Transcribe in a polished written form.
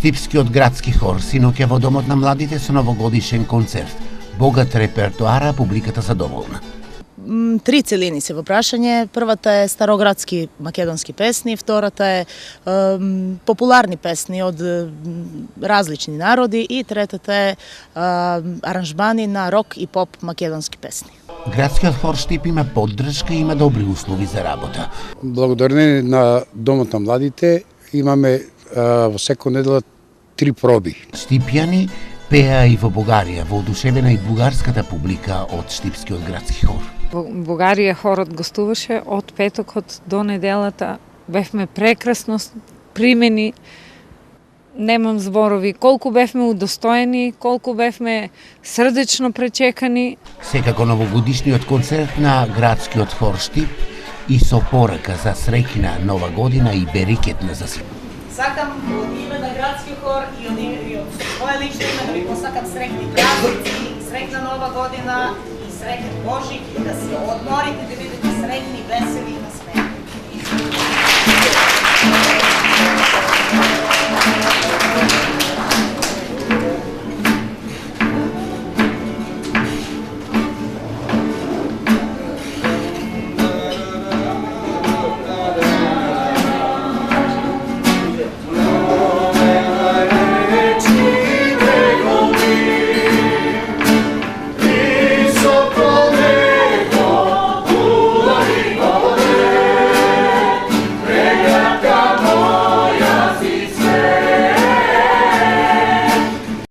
Штипскиот градски хор синоќа во Домот на младите со новогодишен концерт. Богат репертоар, а публиката задоволна. Три целини се во прашање. Првата е староградски македонски песни, втората е популарни песни од различни народи и третата е аранжмани на рок и поп македонски песни. Градскиот хор Штип има поддршка и има добри услови за работа. Благодарение на Домот на младите имаме во секоја недела 3 проби. Штипјани пеа и во Бугарија, воодушевена и бугарската публика од Штипскиот градски хор. Во Бугарија хорот гостуваше од петокот до неделата. Бевме прекрасно примени. Немам зборови колку бевме удостоени, колку бевме срдечно пречекани. Секако новогодишниот концерт на градскиот хор Штип и со порака за среќна нова година и берикетна за сите. Сакам од име на градскиот хор и од своје лично име да ви посакам среќни празници, среќна нова година и среќен Божик и да се одморите, да бидете среќни, весели.